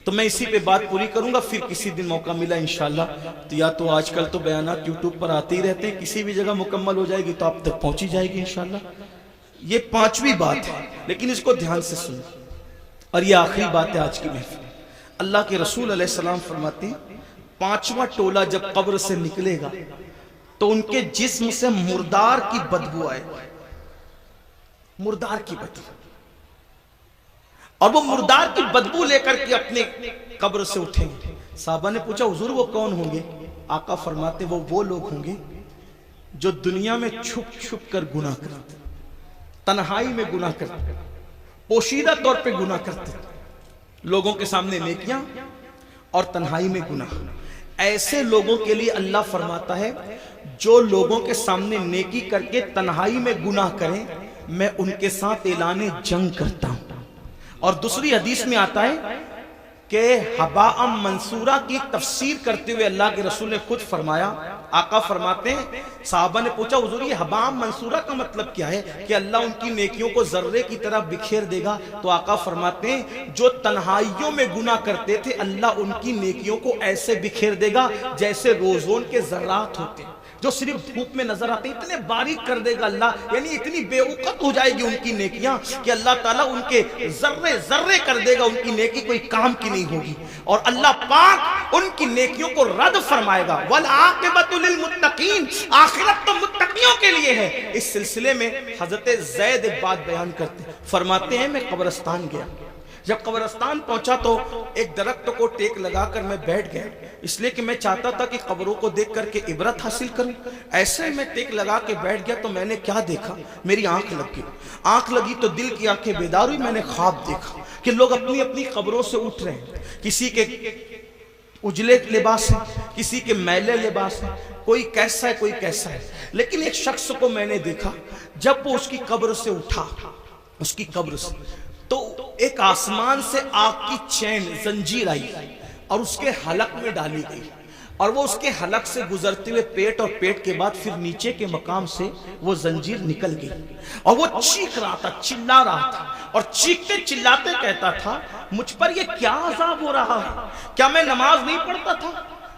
تو میں اسی پہ بات پوری کروں گا، پھر کسی دن موقع ملا انشاءاللہ تو یا تو آج کل تو بیانات یوٹیوب پر آتے ہی رہتے ہیں، کسی بھی جگہ مکمل ہو جائے گی تو آپ تک پہنچی جائے گی انشاءاللہ۔ یہ 5ویں بات ہے، لیکن اس کو دھیان سے سنیں، اور یہ آخری بات ہے آج کی محفل۔ اللہ کے رسول علیہ السلام فرماتے ہیں 5واں ٹولہ جب قبر سے نکلے گا تو ان کے جسم سے مردار کی بدبو آئے گی، مردار کی بدبو، اور وہ مردار کی بدبو لے کر کے اپنے قبر سے اٹھیں گے۔ صحابہ نے پوچھا حضور وہ کون ہوں گے؟ آقا فرماتے وہ لوگ ہوں گے جو دنیا میں چھپ چھپ کر گناہ کرتے، تنہائی میں گناہ کرتے، پوشیدہ طور پہ گناہ کرتے، لوگوں کے سامنے نیکیاں اور تنہائی میں گناہ۔ ایسے لوگوں کے لیے اللہ فرماتا ہے جو لوگوں کے سامنے نیکی کر کے تنہائی میں گناہ کریں، میں ان کے ساتھ اعلان جنگ کرتا ہوں۔ اور دوسری حدیث میں آتا ہے کہ حباء منصورہ کی تفسیر کرتے ہوئے اللہ کے رسول نے خود فرمایا، آقا فرماتے ہیں صحابہ نے پوچھا حضور یہ حباء منصورہ کا مطلب کیا ہے کہ اللہ ان کی نیکیوں کو ذرے کی طرح بکھیر دے گا؟ تو آقا فرماتے ہیں جو تنہائیوں میں گناہ کرتے تھے اللہ ان کی نیکیوں کو ایسے بکھیر دے گا جیسے روزون کے ذرات ہوتے ہیں جو صرف دھوپ میں نظر آتے ہیں، اتنے باریک کر دے گا اللہ، یعنی اتنی بے وقت ہو جائے گی ان کی نیکیاں کہ اللہ تعالیٰ ان کے ذرے ذرے کر دے گا، ان کی نیکی کوئی کام کی نہیں ہوگی، اور اللہ پاک ان کی نیکیوں کو رد فرمائے گا۔ وَالْعَاقِبَةُ لِلْمُتَّقِينَ، آخرت تو متقیوں کے لیے ہے۔ اس سلسلے میں حضرت زید ایک بات بیان کرتے ہیں، فرماتے ہیں میں قبرستان گیا، جب قبرستان پہنچا تو ایک درخت کو ٹیک لگا کر میں بیٹھ گیا، اس لیے کہ میں چاہتا تھا کہ قبروں کو دیکھ کر کے عبرت حاصل کروں۔ ایسے میں ٹیک لگا کے بیٹھ گیا تو میں نے کیا دیکھا، میری آنکھ لگ گئی، آنکھ لگی تو دل کی آنکھیں بیدار ہوئی، میں نے خواب دیکھا کہ لوگ اپنی اپنی قبروں سے اٹھ رہے ہیں، کسی کے اجلے لباس ہیں، کسی کے میلے لباس ہیں، کوئی کیسا ہے کوئی کیسا ہے، لیکن ایک شخص کو میں نے دیکھا جب وہ اس کی قبر سے اٹھا، اس کی قبر سے تو ایک آسمان سے آگ کی چین زنجیر آئی اور اس کے حلق میں ڈالی گئی، اور وہ اس کے حلق سے گزرتے ہوئے پیٹ اور پیٹ کے بعد پھر نیچے کے مقام سے وہ زنجیر نکل گئی، اور وہ چیخ رہا تھا، چلا رہا تھا، اور چیختے چلاتے کہتا تھا مجھ پر یہ کیا عذاب ہو رہا ہے؟ کیا میں نماز نہیں پڑھتا تھا؟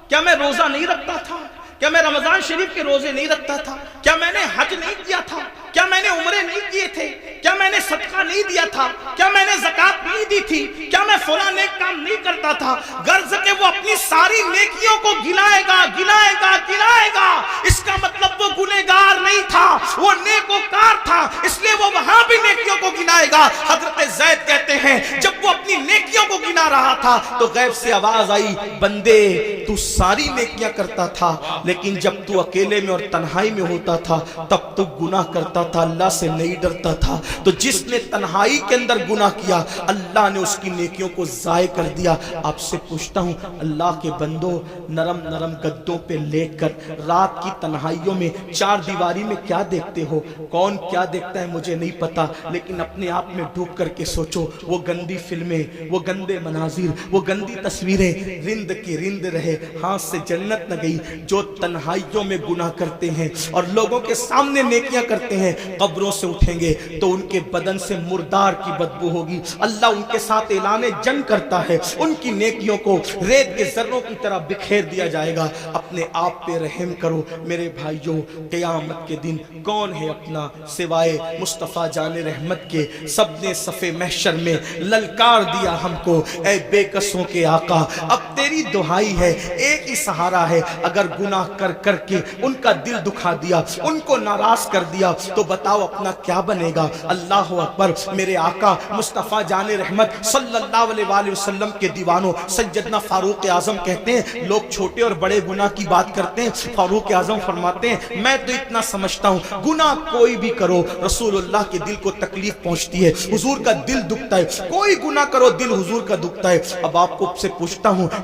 کیا میں روزہ نہیں رکھتا تھا؟ کیا میں رمضان شریف کے روزے نہیں رکھتا تھا؟ کیا میں نے حج نہیں کیا تھا؟ کیا میں نے عمرے نہیں کیے تھے؟ کیا میں نے صدقہ نہیں دیا تھا؟ کیا میں نے زکوٰۃ نہیں دی تھی؟ کیا میں فلاں نیک کام نہیں کرتا تھا؟ غرض کہ وہ اپنی ساری نیکیوں کو گنائے گا گنائے گا گنائے گا، اس کا مطلب وہ گنہگار نہیں تھا، وہ نیکوکار تھا، اس لیے وہ وہاں بھی نیکیوں کو گنائے گا۔ حضرت زید کہتے ہیں جب وہ اپنی نیکیوں کو گنا رہا تھا تو غیب سے آواز آئی بندے تو ساری نیکیاں کرتا تھا، لیکن جب تو اکیلے میں اور تنہائی میں ہوتا تھا تب تو گناہ کرتا تھا، اللہ سے نہیں ڈرتا تھا، تو جس نے تنہائی کے اندر گناہ کیا اللہ نے اس کی نیکیوں کو ضائع کر دیا۔ آپ سے پوچھتا ہوں اللہ کے بندو، نرم نرم گدوں پہ لیٹ کر رات کی تنہائیوں میں چار دیواری میں کیا دیکھتے ہو؟ کون کیا دیکھتا ہے مجھے نہیں پتا، لیکن اپنے آپ میں ڈوب کر کے سوچو، وہ گندی فلمیں، وہ گندے مناظر، وہ گندی تصویریں رند کی رند رہے، ہاتھ سے جنت نہ گئی۔ جو تنہائیوں میں گناہ کرتے ہیں اور لوگوں کے سامنے نیکیاں کرتے ہیں قبروں سے اٹھیں گے تو ان کے بدن سے مردار کی بدبو ہوگی، اللہ ان کے ساتھ اعلان جنگ کرتا ہے، ان کی نیکیوں کو ریت کے ذروں کی طرح بکھیر دیا جائے گا۔ اپنے آپ پہ رحم کرو میرے بھائیوں، قیامت کے دن کون ہے اپنا سوائے مصطفیٰ جان رحمت کے؟ سب نے صف محشر میں للکار دیا ہم کو، اے بے کسوں کے آقا اب تیری دہائی ہے، ایک ہی سہارا ہے، اگر گناہ کر کر کے ان کا دل دکھا دیا، ان کو ناراض کر دیا تو بتاؤ اپنا کیا بنے گا؟ اللہ اکبر۔ میرے آقا مصطفیٰ جان رحمت صلی اللہ علیہ وآلہ وسلم کے دیوانوں سیدنا فاروق اعظم کہتے ہیں لوگ چھوٹے اور بڑے گناہ کی بات کرتے ہیں، فاروق اعظم فرماتے ہیں میں تو اتنا سمجھتا ہوں گناہ کوئی بھی کرو رسول اللہ کے دل کو تکلیف پہنچتی ہے، حضور کا دل دکھتا ہے، کوئی گناہ کرو دل حضور کا دکھتا ہے۔ اب آپ کو سے پوچھتا ہوں